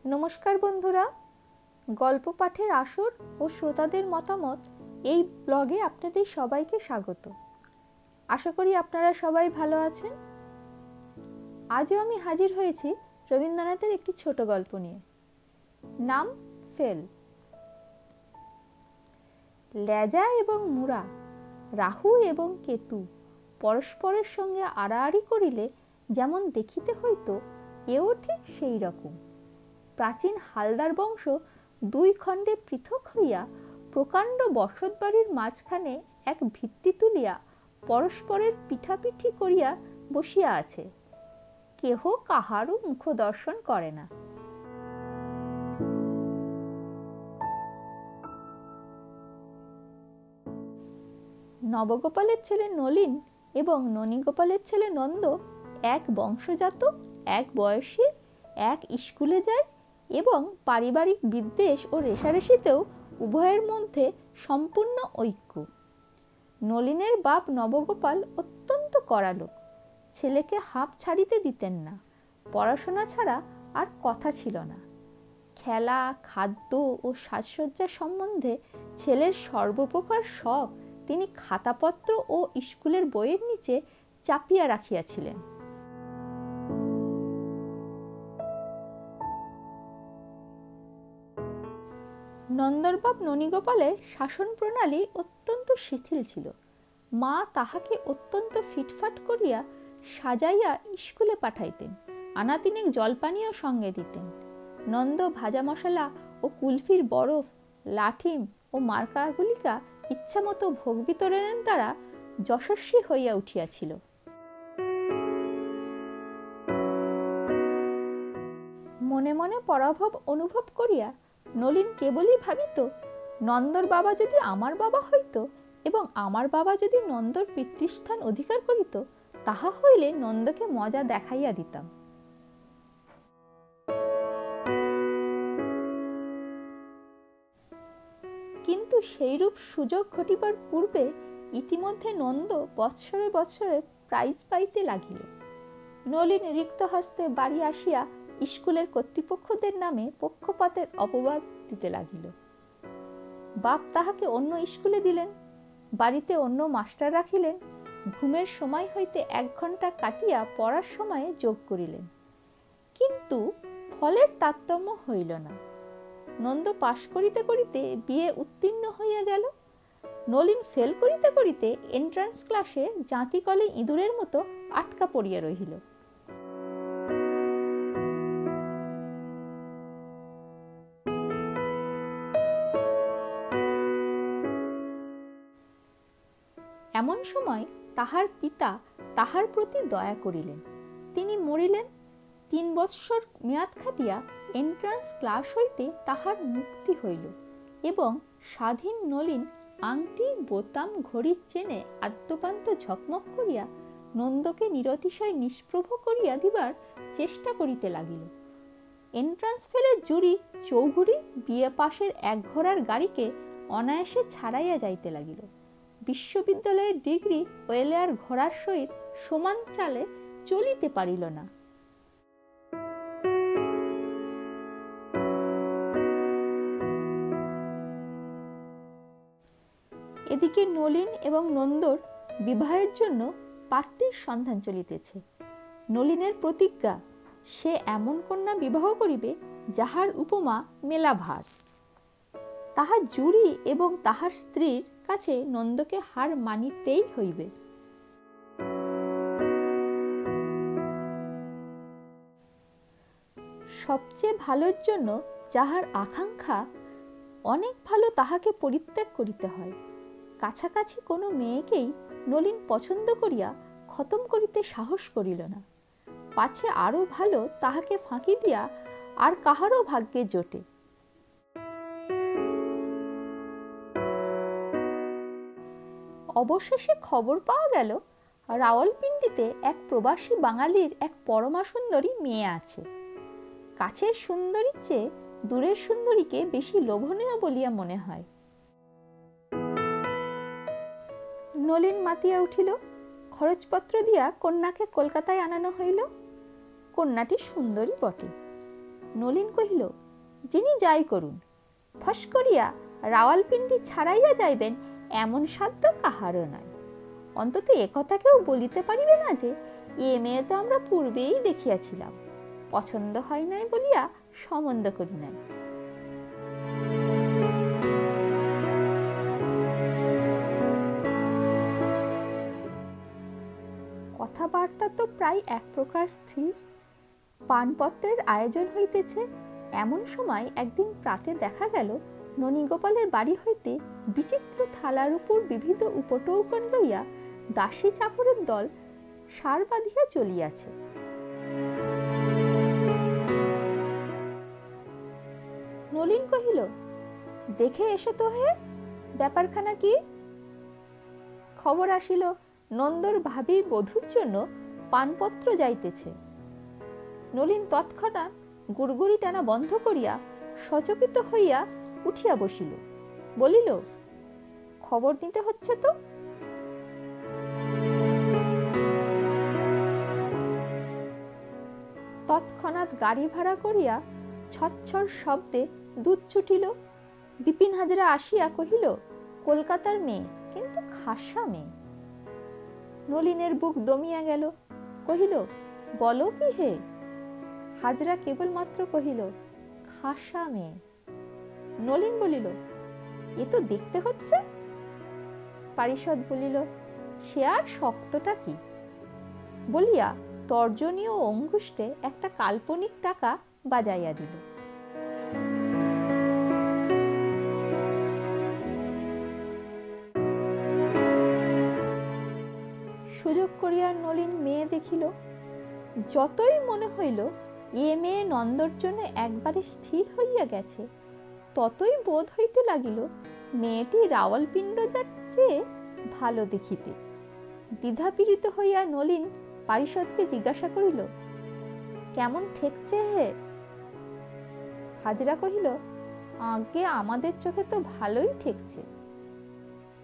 নমস্কার বন্ধুরা, গল্প পাঠের আসর ও শ্রোতাদের মতামত এই ব্লগে আপনাদের সবাইকে স্বাগত। আশা করি আপনারা সবাই ভালো আছেন। আজও আমি হাজির হয়েছি রবীন্দ্রনাথের একটি ছোট গল্প নিয়ে। নাম ফেল। লেজা এবং মুড়া, রাহু এবং কেতু পরস্পরের সঙ্গে আড়াআড়ি করিলে যেমন দেখিতে হইত, এও ঠিক সেই রকম। প্রাচীন হালদার বংশ দুই খণ্ডে পৃথক হইয়া প্রকাণ্ড বসতবাড়ির মাঝখানে এক ভিত্তি তুলিয়া পরস্পরের পিঠাপিঠি করিয়া বসিয়া আছে। কেহ কাহারও মুখ দর্শন করে না। নবগোপালের ছেলে নলিন এবং ননীগোপালের ছেলে নন্দ এক বংশজাত, এক বয়সী, এক স্কুলে যায় এবং পারিবারিক বিদ্বেষ ও রেষারেষিতেও উভয়ের মধ্যে সম্পূর্ণ ঐক্য। নলিনের বাপ নবগোপাল অত্যন্ত কড়া লোক। ছেলেকে হাঁপ ছাড়িতে দিতেন না। পড়াশোনা ছাড়া আর কথা ছিল না। খেলা, খাদ্য ও সাজসজ্জা সম্বন্ধে ছেলের সর্বপ্রকার শখ তিনি খাতাপত্র ও স্কুলের বইয়ের নিচে চাপিয়া রাখিয়াছিলেন। নন্দর বাপ ননীগোপালের শাসন প্রণালী অত্যন্ত শিথিল ছিল। মা তাহাকে অত্যন্ত ফিটফাট করিয়া সাজাইয়া স্কুলে পাঠাইতেন। আনাতিনেক জলপানীয় সঙ্গে দিতেন। নন্দ ভাজা মশলা ও কুলফির বরফ, লাঠিম ও মার্কাগুলিকা ইচ্ছামতো ভোগ বিতরণের দ্বারা যশস্বী হইয়া উঠিয়াছিল। মনে মনে পরাভব অনুভব করিয়া নলিন কেবলই ভাবিত, নন্দর বাবা যদি আমার বাবা হইত এবং আমার বাবা যদি নন্দর পিতৃস্থান অধিকার করিত, তাহা হইলে নন্দকে মজা দেখাইয়া দিতাম। কিন্তু সেইরূপ সুযোগ ঘটিবার পূর্বে ইতিমধ্যে নন্দ বৎসরে বৎসরে প্রাইজ পাইতে লাগিল। নলিন রিক্ত হস্তে বাড়ি আসিয়া স্কুলের কর্তৃপক্ষদের নামে পক্ষপাতের অপবাদ দিতে লাগিল। বাপ তাহাকে অন্য স্কুলে দিলেন, বাড়িতে অন্য মাস্টার রাখিলেন, ঘুমের সময় হইতে 1 ঘণ্টা কাটিয়া পড়ার সময়ে যোগ করিলেন। কিন্তু ফলের তারতম্য হইল না। নন্দ পাশ করিতে করিতে বিয়ে উত্তীর্ণ হইয়া গেল। নলিন ফেল করিতে করিতে এন্ট্রান্স ক্লাসে জাঁতি কলে ইঁদুরের মতো আটকা পড়িয়া রহিল। এমন সময় তাহার পিতা তাহার প্রতি দয়া করিলেন। তিনি মরিলেন। 3 বৎসর মেয়াদ খাটিয়া এন্ট্রান্স ক্লাস হইতে তাহার মুক্তি হইল এবং স্বাধীন নলিন আংটি, বোতাম, ঘড়ির চেনে আদ্যপান্ত ঝকমক করিয়া নন্দকে নিরতিশয় নিষ্প্রভ করিয়া দিবার চেষ্টা করিতে লাগিল। এন্ট্রান্স ফেলের জুরি চৌঘুড়ি বিয়ে পাশের 1 ঘোড়ার গাড়িকে অনায়াসে ছাড়াইয়া যাইতে লাগিল। বিশ্ববিদ্যালয়ের ডিগ্রি ওয়েলেয়ার ঘোড়ার সহিত সমান চালে চলিতে পারিল না। এদিকে নলিন এবং নন্দর বিবাহের জন্য পাত্রীর সন্ধান চলিতেছে। নলিনের প্রতিজ্ঞা, সে এমন কন্যা বিবাহ করিবে যাহার উপমা মেলা ভার। তাহার জুরি এবং তাহার স্ত্রীর কাছে নন্দকে হার মানিতেই হইবে। সবচেয়ে ভালোর জন্য যাহার আকাঙ্ক্ষা অনেক ভালো, তাহাকে পরিত্যাগ করিতে হয়। কাছাকাছি কোনো মেয়েকেই নলিন পছন্দ করিয়া খতম করিতে সাহস করিল না। পাছে আরো ভালো তাহাকে ফাঁকি দিয়া আর কাহারও ভাগ্যে জোটে। অবশেষে খবর পাওয়া গেল, রাওয়ালপিন্ডিতে এক প্রবাসী বাঙালির এক পরমা সুন্দরী মেয়ে আছে। কাছের সুন্দরীর চেয়ে দূরের সুন্দরীকে বেশি লোভনীয় বলিয়া মনে হয়। নলিন মাতিয়া উঠিল। খরচপত্র দিয়া কন্যাকে কলকাতায় আনানো হইল। কন্যাটি সুন্দরী বটে। নলিন কহিল, যিনি যাই করুন, ফস করিয়া রাওয়ালপিন্ডি ছাড়াইয়া যাইবেন এমন সাধ্য কাহারও নাই। অন্তত একথা কেউ বলিতে পারিবে না যে এ মেয়ে তো আমরা পূর্বেই দেখিয়াছিলাম, পছন্দ হয় নাই বলিয়া সম্বন্ধ করি নাই। কথাবার্তা তো প্রায় এক প্রকার স্থির। পানপত্রের আয়োজন হইতেছে। এমন সময় একদিন প্রাতে দেখা গেল ননীগোপালের বাড়ি হইতে বিচিত্র থালার উপর বিবিধ উপটৌকন লইয়া দাসী চাকরের দল সার বাঁধিয়া চলিয়াছে। নলিন কহিল, দেখে এসো তো হে, ব্যাপারখানা কি? খবর আসিল নন্দর ভাবী বধূর জন্য পানপত্র যাইতেছে। নলিন তৎক্ষণাৎ গুড়গুড়ি টানা বন্ধ করিয়া সচকিত হইয়া উঠিয়া বসিল, বলিল, খবর নিতে হচ্ছে তো। তৎক্ষণাৎ গাড়ি ভাড়া করিয়া ছচ্ছর শব্দে দুধ ছুটিল। বিপিন হাজরা আসিয়া কহিল, কলকাতার মেয়ে, কিন্তু খাসা মেয়ে। নলিনের বুক দমিয়া গেল। কহিল, বলো কি হে? হাজরা কেবলমাত্র কহিল, খাসা মেয়ে। নলিন বলিল, এ তো দেখতে হচ্ছে। পারিষদ বলিল, সে আর শক্তটা কি? বলিয়া তর্জনী ও অঙ্গুষ্ঠে একটা কাল্পনিক টাকা বাজাইয়া দিল। সুযোগ করিয়া নলিন মেয়ে দেখিল। যতই মনে হইল এ মেয়ে নন্দর জন্য একবারে স্থির হইয়া গেছে, ততই বোধ হইতে লাগিল মেয়েটি রাওয়ালপিণ্ডজার চেয়ে ভালো দেখিতে। দ্বিধাপীড়িত হইয়া নলিন পারিষদকে জিজ্ঞাসা করিল, কেমন ঠেকছে হে? হাজরা কহিল, আগে আমাদের চোখে তো ভালোই ঠেকছে।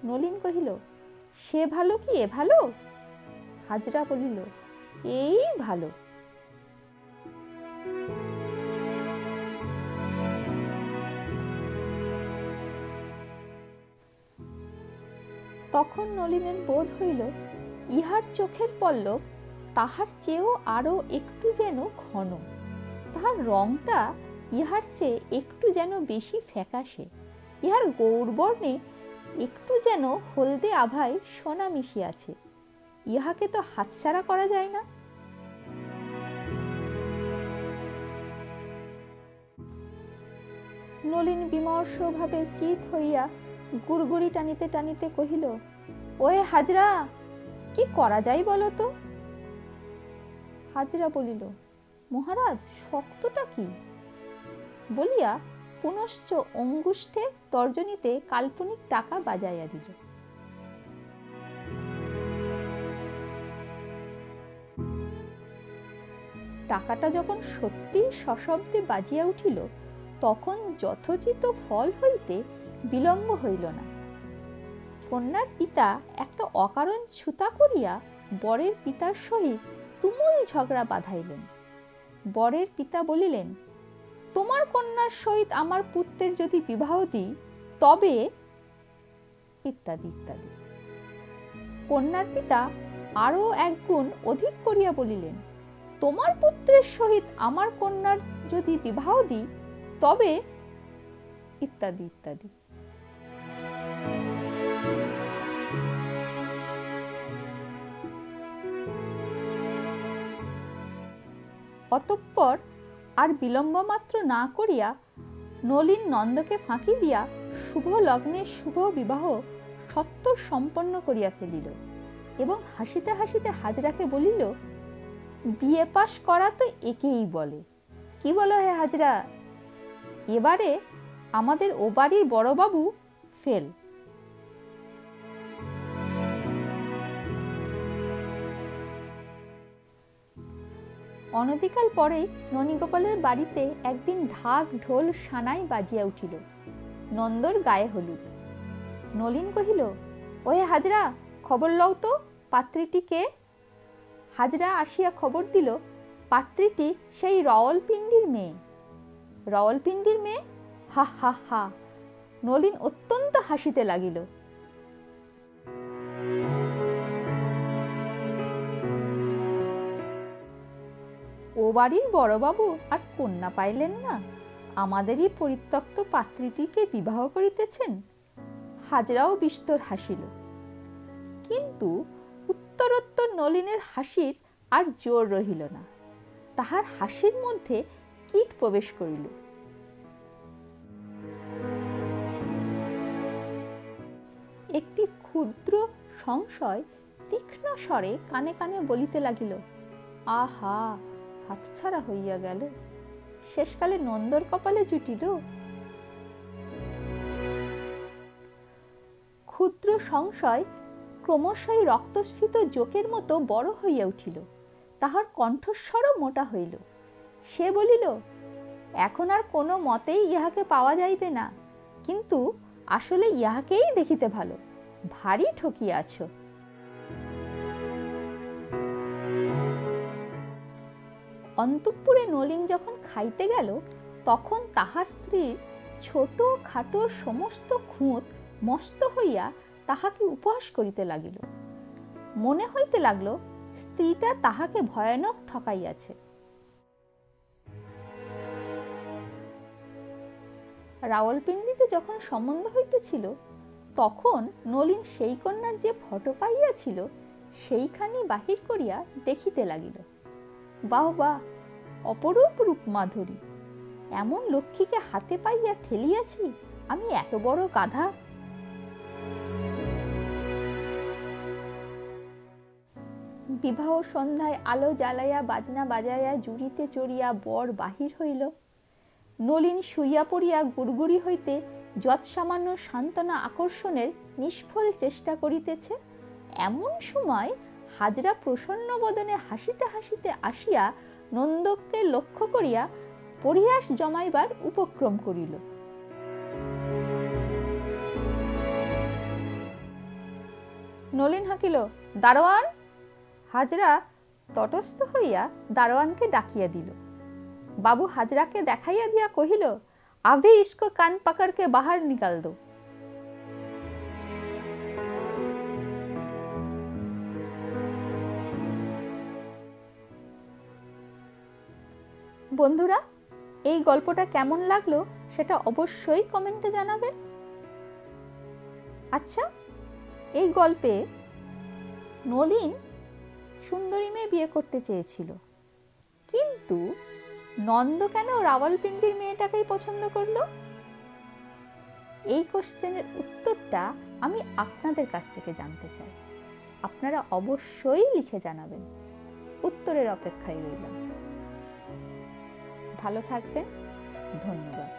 নলিন কহিল, সে ভালো কি এ ভালো? হাজরা বলিল, এই ভালো। তখন নলিনের বোধ হইল ইহার চোখের পল্লব তাহার চেয়েও আরো একটু যেন ঘন, তাহার রংটা ইহার চেয়ে একটু যেন বেশি ফ্যাকাশে, ইহার গৌরবর্ণে একটু যেন হলদে আভায় সোনা মিশিয়াছে। ইহাকে তো হাতছাড়া করা যায় না। নলিন বিমর্ষ ভাবে চিত হইয়া গুড়গুড়ি টানিতে টানিতে কহিল, ওয়ে হাজরা, কি করা যায় বলো তো? হাজরা বলিল, মহারাজ, শক্তটা কি? বলিয়া পুনশ্চ অঙ্গুষ্ঠে তর্জনীতে কাল্পনিক টাকা বাজাইয়া দিল। টাকাটা যখন সত্যি সশব্দে বাজিয়া উঠিল, তখন যথোচিত ফল হইতে বিলম্ব হইল না। কন্যার পিতা একটা অকারণ ছুতা করিয়া বরের পিতার সহিত তুমুল ঝগড়া বাঁধাইলেন। বরের পিতা বলিলেন, তোমার কন্যার সহিত আমার পুত্রের যদি বিবাহ দিই তবে, ইত্যাদি ইত্যাদি। কন্যার পিতা আরো একগুণ অধিক করিয়া বলিলেন, তোমার পুত্রের সহিত আমার কন্যার যদি বিবাহ দিই তবে, ইত্যাদি ইত্যাদি। অতঃপর আর বিলম্ব মাত্র না করিয়া নলিন নন্দকে ফাঁকি দিয়া শুভ লগ্নে শুভ বিবাহ সত্বর সম্পন্ন করিয়া ফেলিল এবং হাসিতে হাসিতে হাজরাকে বলিল, বিয়ে পাশ করা তো একেই বলে। কি বলো হে হাজরা, এবারে আমাদের ও বাড়ির বড়বাবু ফেল। অনতিকাল পরেই ননীগোপালের বাড়িতে একদিন ঢাক ঢোল সানাই বাজিয়া উঠিল। নন্দর গায়ে হলুদ। নলিন কহিল, ওহে হাজরা, খবর লও তো, পাত্রীটি কে? হাজরা আসিয়া খবর দিল, পাত্রীটি সেই রাওয়ালপিন্ডির মেয়ে। রাওয়ালপিন্ডির মেয়ে? হা হা হা। নলিন অত্যন্ত হাসিতে লাগিল। ও বাড়ির বড়বাবু আর কন্যা পাইলেন না, আমাদেরই পরিত্যক্ত পাত্রীটিকে বিবাহ করিতেছেন। হাজরাও বিস্তর হাসিল, কিন্তু উত্তরোত্তর নলিনের হাসির আর জোর রহিল না। তাহার হাসির মধ্যে কীট প্রবেশ করিল। একটি ক্ষুদ্র সংশয় তীক্ষ্ণ স্বরে কানে কানে বলিতে লাগিল, আহা, হাতছাড়া হইয়া গেল, শেষকালে নন্দর কপালে জুটিল। ক্ষুদ্র সংশয় ক্রমশই রক্তস্ফীত জোকের মতো বড় হইয়া উঠিল। তাহার কণ্ঠস্বরও মোটা হইল। সে বলিল, এখন আর কোনো মতেই ইহাকে পাওয়া যাইবে না, কিন্তু আসলে ইহাকেই দেখিতে ভালো, ভারী ঠকিয়াছ। অন্তঃপুরে নলিন যখন খাইতে গেল, তখন তাহার স্ত্রীর ছোট খাটো সমস্ত খুঁত মস্ত হইয়া তাহাকে উপহাস করিতে লাগিল। মনে হইতে লাগলো স্ত্রীটা তাহাকে ভয়ানক ঠকাইয়াছে। রাওয়ালপিন্ডিতে যখন সম্বন্ধ হইতেছিল, তখন নলিন সেই কন্যার যে ফটো পাইয়াছিল, সেইখানি বাহির করিয়া দেখিতে লাগিল। বাহ বাহ, অপরূপ রূপমাধুরী, এমন লক্ষ্মীকে হাতে পাইয়া ঠেলিয়াছি আমি, এত বড় গাধা। বিবাহ সন্ধ্যায় আলো জ্বালাইয়া বাজনা বাজাইয়া জুড়িতে চড়িয়া বর বাহির হইল। নলিন শুইয়া পড়িয়া গুড়গুড়ি হইতে যৎসামান্য সান্ত্বনা আকর্ষণের নিষ্ফল চেষ্টা করিতেছে। এমন সময় হাজরা প্রসন্ন বদনে হাসিতে হাসিতে আসিয়া নন্দকে লক্ষ্য করিয়া পরিহাস জমাইবার উপক্রম করিল। নলিন হাঁকিল, দারোয়ান। হাজরা তটস্থ হইয়া দারোয়ানকে ডাকিয়া দিল। বাবু হাজরাকে দেখাইয়া দিয়া কহিল, আভি ইসকো কান পাকড়কে বাহার নিকাল দো। বন্ধুরা, এই গল্পটা কেমন লাগলো সেটা অবশ্যই কমেন্টে জানাবেন। আচ্ছা, এই গল্পে নলিন সুন্দরী মেয়ে বিয়ে করতে চেয়েছিল, কিন্তু নন্দ কেন রাওয়ালপিন্ডির মেয়েটাকেই পছন্দ করলো? এই কোশ্চেনের উত্তরটা আমি আপনাদের কাছ থেকে জানতে চাই। আপনারা অবশ্যই লিখে জানাবেন। উত্তরের অপেক্ষায় রইলাম। ভালো থাকবেন। ধন্যবাদ।